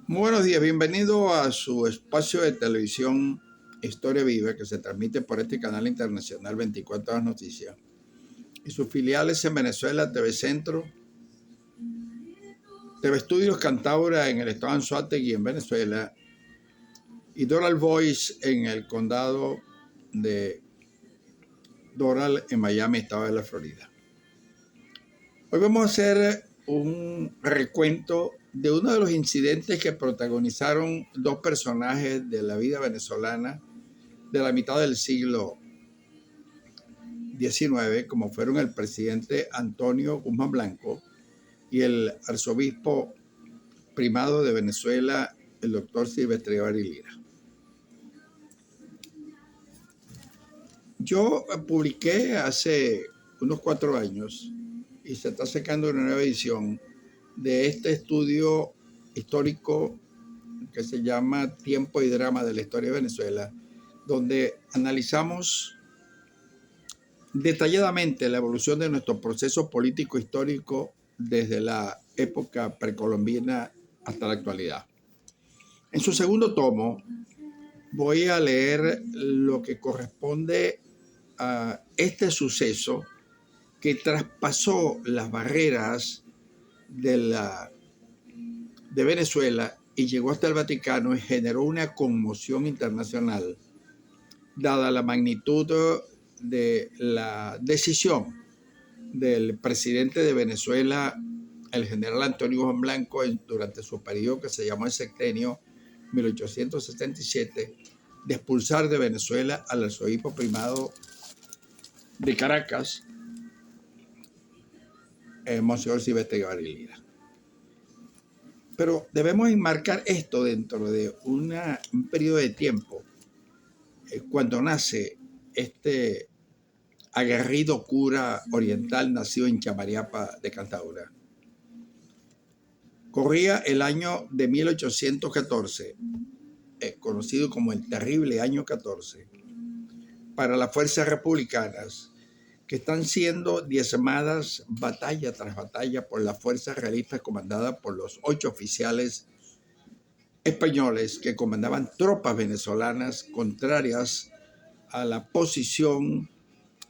Muy buenos días, bienvenido a su espacio de televisión Historia Viva, que se transmite por este canal internacional 24 Horas Noticias y sus filiales en Venezuela, TV Centro, TV Estudios Cantaura en el estado de Anzoátegui en Venezuela y Doral Voice en el condado de Doral en Miami, estado de la Florida. Hoy vamos a hacer un recuento de uno de los incidentes que protagonizaron dos personajes de la vida venezolana de la mitad del siglo XIX, como fueron el presidente Antonio Guzmán Blanco y el arzobispo primado de Venezuela, el doctor Silvestre Guevara y Lira. Yo publiqué hace unos 4 años y se está sacando una nueva edición de este estudio histórico que se llama Tiempo y Drama de la Historia de Venezuela, donde analizamos detalladamente la evolución de nuestro proceso político histórico desde la época precolombina hasta la actualidad. En su segundo tomo voy a leer lo que corresponde a este suceso que traspasó las barreras de Venezuela y llegó hasta el Vaticano y generó una conmoción internacional, dada la magnitud de la decisión del presidente de Venezuela, el general Antonio Guzmán Blanco, durante su periodo que se llamó el sexenio 1867, de expulsar de Venezuela al arzobispo primado de Caracas, Monseñor Silvestre Guevara y Lira. Pero debemos enmarcar esto dentro de un periodo de tiempo cuando nace este aguerrido cura oriental nacido en Chamariapa de Cantaura. Corría el año de 1814, conocido como el terrible año 14, para las fuerzas republicanas que están siendo diezmadas batalla tras batalla por las fuerzas realistas comandadas por los 8 oficiales españoles que comandaban tropas venezolanas contrarias a la posición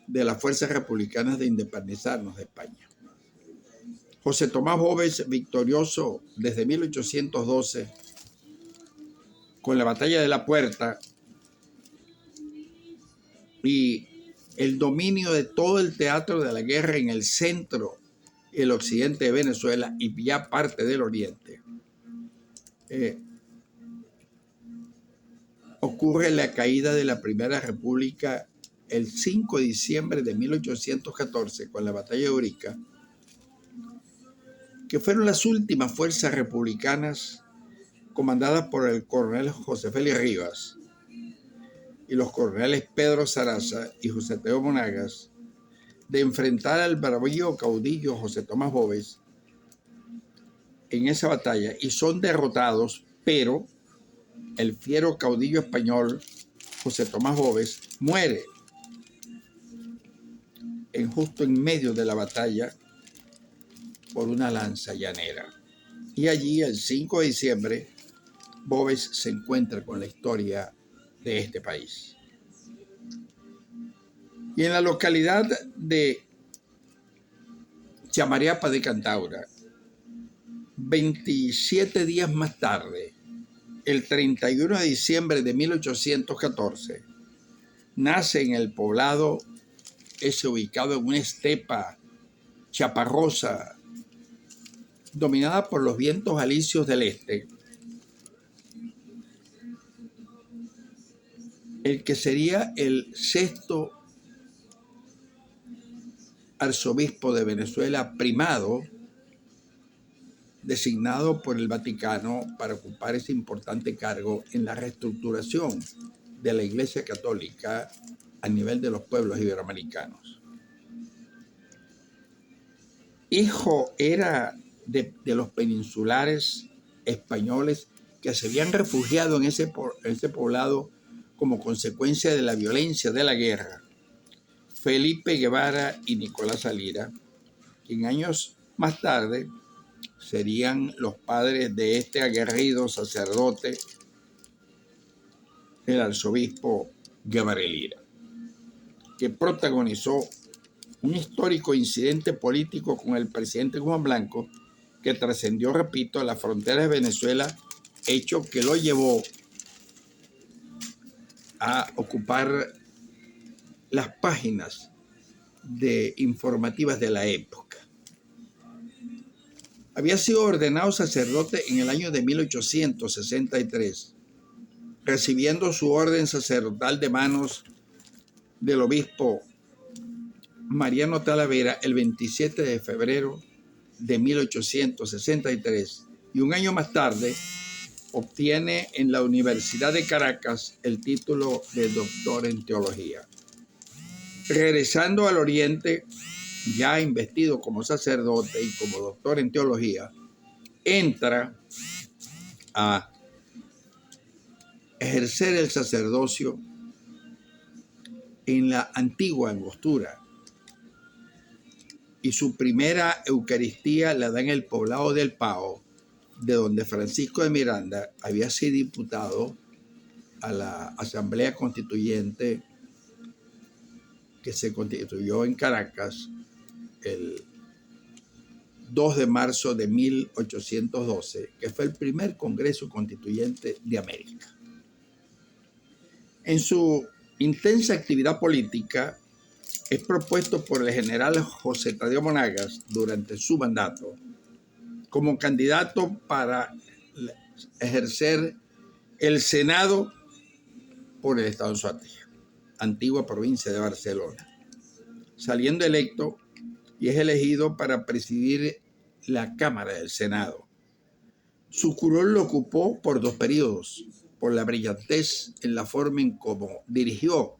de las fuerzas republicanas de independizarnos de España. José Tomás Boves, victorioso desde 1812 con la batalla de la Puerta y el dominio de todo el teatro de la guerra en el centro y el occidente de Venezuela y ya parte del oriente, ocurre la caída de la Primera República el 5 de diciembre de 1814 con la batalla de Urica, que fueron las últimas fuerzas republicanas comandadas por el coronel José Félix Rivas y los coroneles Pedro Saraza y José Teo Monagas, de enfrentar al bravío caudillo José Tomás Boves en esa batalla, y son derrotados, pero el fiero caudillo español José Tomás Boves muere justo en medio de la batalla por una lanza llanera. Y allí, el 5 de diciembre, Boves se encuentra con la historia de este país. Y en la localidad de Chamariapa de Cantaura, 27 días más tarde, el 31 de diciembre de 1814, nace en el poblado ese ubicado en una estepa chaparrosa dominada por los vientos alisios del este, el que sería el 6º arzobispo de Venezuela primado, designado por el Vaticano para ocupar ese importante cargo en la reestructuración de la Iglesia Católica a nivel de los pueblos iberoamericanos. Hijo era de los peninsulares españoles que se habían refugiado en ese poblado como consecuencia de la violencia de la guerra, Felipe Guevara y Nicolás Lira, quien años más tarde serían los padres de este aguerrido sacerdote, el arzobispo Guevara Lira, que protagonizó un histórico incidente político con el presidente Guzmán Blanco que trascendió, repito, a las fronteras de Venezuela, hecho que lo llevó a ocupar las páginas informativas de la época. Había sido ordenado sacerdote en el año de 1863, recibiendo su orden sacerdotal de manos del obispo Mariano Talavera el 27 de febrero de 1863, y un año más tarde obtiene en la Universidad de Caracas el título de doctor en teología. Regresando al Oriente, ya investido como sacerdote y como doctor en teología, entra a ejercer el sacerdocio en la antigua Angostura, y su primera Eucaristía la da en el poblado del Pao, de donde Francisco de Miranda había sido diputado a la Asamblea Constituyente que se constituyó en Caracas el 2 de marzo de 1812, que fue el primer Congreso Constituyente de América. En su intensa actividad política, es propuesto por el general José Tadeo Monagas durante su mandato como candidato para ejercer el Senado por el estado de Suátegui, antigua provincia de Barcelona, saliendo electo, y es elegido para presidir la Cámara del Senado. Su curul lo ocupó por 2 periodos, por la brillantez en la forma en cómo dirigió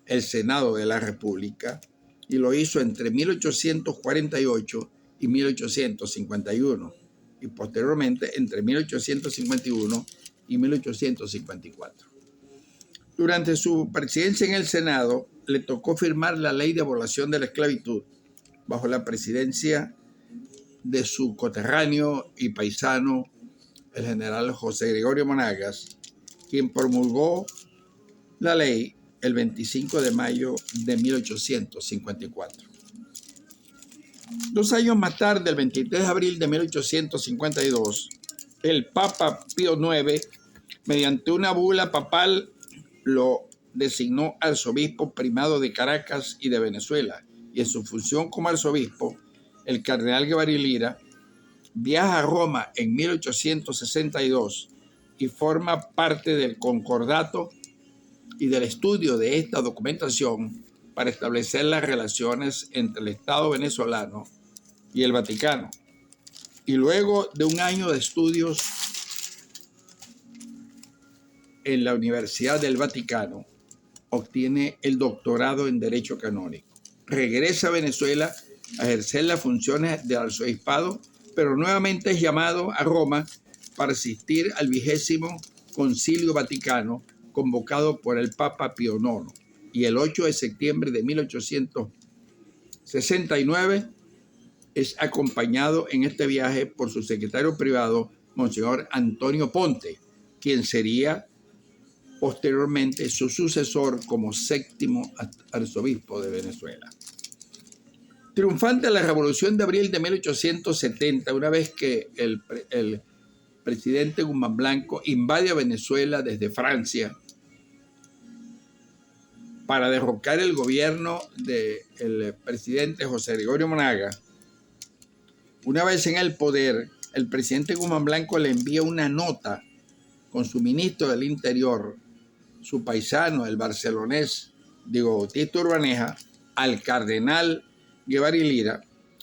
el Senado de la República, y lo hizo entre 1848 y 1851, y posteriormente entre 1851 y 1854. Durante su presidencia en el Senado, le tocó firmar la ley de abolición de la esclavitud bajo la presidencia de su coterráneo y paisano, el general José Gregorio Monagas, quien promulgó la ley el 25 de mayo de 1854. 2 años más tarde, el 23 de abril de 1852, el Papa Pío IX, mediante una bula papal, lo designó arzobispo primado de Caracas y de Venezuela, y en su función como arzobispo, el cardenal Guevara Lira viaja a Roma en 1862 y forma parte del concordato y del estudio de esta documentación para establecer las relaciones entre el Estado venezolano y el Vaticano. Y luego de un año de estudios en la Universidad del Vaticano, obtiene el doctorado en Derecho Canónico. Regresa a Venezuela a ejercer las funciones de arzobispado, pero nuevamente es llamado a Roma para asistir al 20º Concilio Vaticano, convocado por el Papa Pío IX, y el 8 de septiembre de 1869 es acompañado en este viaje por su secretario privado, Monseñor Antonio Ponte, quien sería posteriormente su sucesor como 7º arzobispo de Venezuela. Triunfante la Revolución de Abril de 1870, una vez que el presidente Guzmán Blanco invade a Venezuela desde Francia para derrocar el gobierno del presidente José Gregorio Monagas. Una vez en el poder, el presidente Guzmán Blanco le envía una nota con su ministro del Interior, su paisano, el barcelonés Diego Bautista Urbaneja, al cardenal Guevara Lira,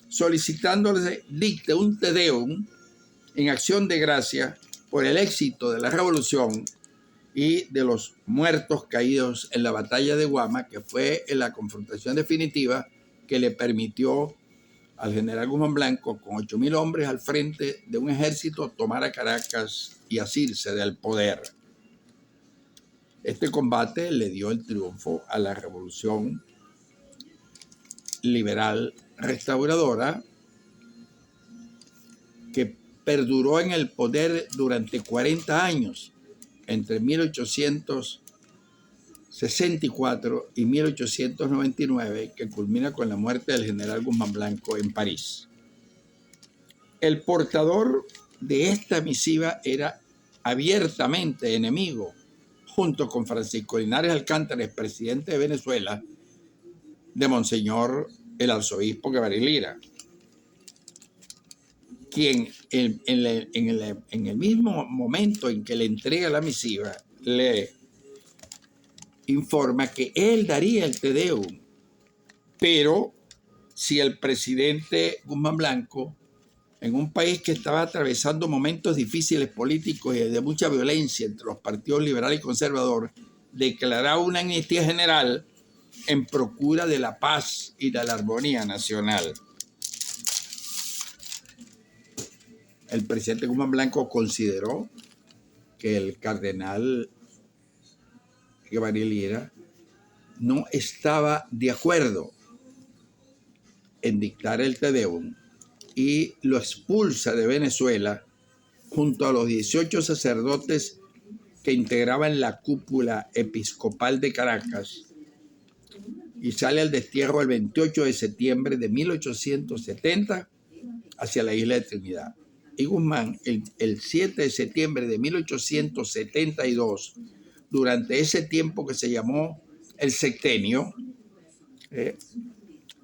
solicitándole dicte un Te Deum en acción de gracia por el éxito de la revolución y de los muertos caídos en la batalla de Guama, que fue en la confrontación definitiva que le permitió al general Guzmán Blanco, con 8.000 hombres al frente de un ejército, tomar a Caracas y asirse del poder. Este combate le dio el triunfo a la revolución liberal restauradora, que perduró en el poder durante 40 años, entre 1864 y 1899, que culmina con la muerte del general Guzmán Blanco en París. El portador de esta misiva era abiertamente enemigo, junto con Francisco Linares Alcántara, presidente de Venezuela, de Monseñor el arzobispo Guevara y Lira, quien en el mismo momento en que le entrega la misiva, le informa que él daría el Te Deum, pero si el presidente Guzmán Blanco, en un país que estaba atravesando momentos difíciles políticos y de mucha violencia entre los partidos liberal y conservador, declaraba una amnistía general en procura de la paz y de la armonía nacional. El presidente Guzmán Blanco consideró que el cardenal Guevara y Lira no estaba de acuerdo en dictar el Te Deum y lo expulsa de Venezuela junto a los 18 sacerdotes que integraban la cúpula episcopal de Caracas, y sale al destierro el 28 de septiembre de 1870 hacia la isla de Trinidad. Y Guzmán, el 7 de septiembre de 1872, durante ese tiempo que se llamó el Sextenio,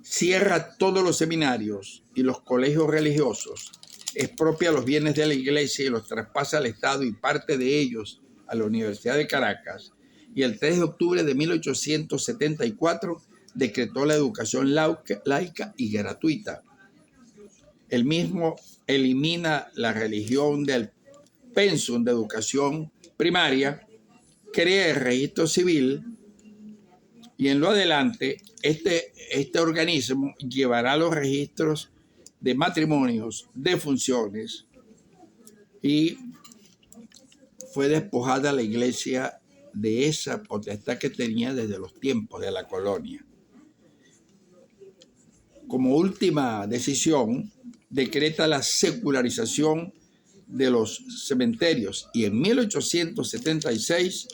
cierra todos los seminarios y los colegios religiosos, expropia los bienes de la iglesia y los traspasa al Estado y parte de ellos a la Universidad de Caracas, y el 3 de octubre de 1874 decretó la educación laica y gratuita. El mismo elimina la religión del pensum de educación primaria, crea el registro civil y en lo adelante este organismo llevará los registros de matrimonios, de funciones, y fue despojada la iglesia de esa potestad que tenía desde los tiempos de la colonia. Como última decisión, decreta la secularización de los cementerios, y en 1876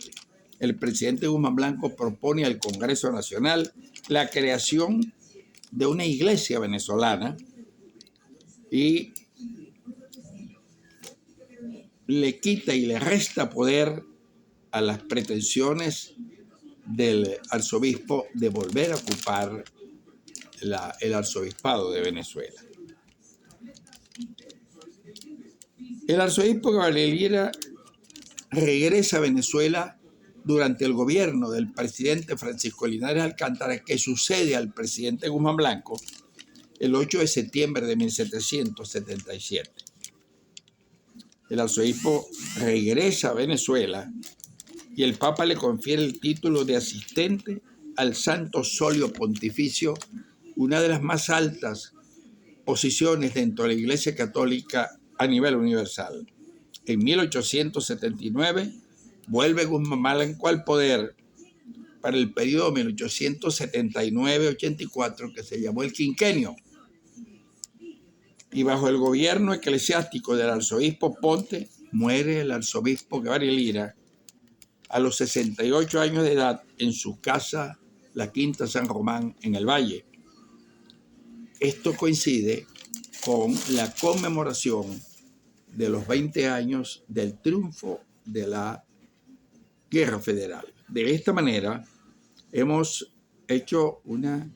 el presidente Guzmán Blanco propone al Congreso Nacional la creación de una iglesia venezolana y le quita y le resta poder a las pretensiones del arzobispo de volver a ocupar el arzobispado de Venezuela. El arzobispo Guevara y Lira regresa a Venezuela durante el gobierno del presidente Francisco Linares Alcántara, que sucede al presidente Guzmán Blanco, el 8 de septiembre de 1777. El arzobispo regresa a Venezuela y el Papa le confiere el título de asistente al Santo Solio Pontificio, una de las más altas posiciones dentro de la Iglesia Católica a nivel universal. En 1879 vuelve Guzmán Blanco al poder para el periodo 1879-84, que se llamó el quinquenio, y bajo el gobierno eclesiástico del arzobispo Ponte muere el arzobispo Guevara y Lira a los 68 años de edad en su casa, la Quinta San Román, en el Valle. Esto coincide con la conmemoración de los 20 años del triunfo de la Guerra Federal. De esta manera, hemos hecho una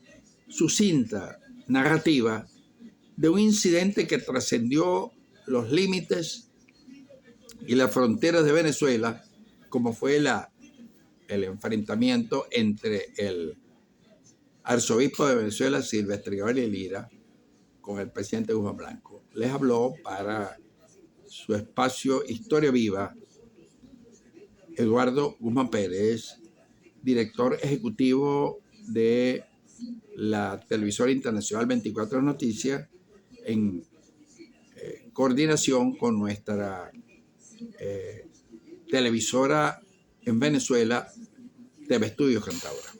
sucinta narrativa de un incidente que trascendió los límites y las fronteras de Venezuela, como fue el enfrentamiento entre el arzobispo de Venezuela, Silvestre Guevara y Lira, con el presidente Guzmán Blanco. Les habló para su espacio Historia Viva Eduardo Guzmán Pérez, director ejecutivo de la televisora internacional 24 Noticias, en coordinación con nuestra televisora en Venezuela, TV Estudios Cantabria.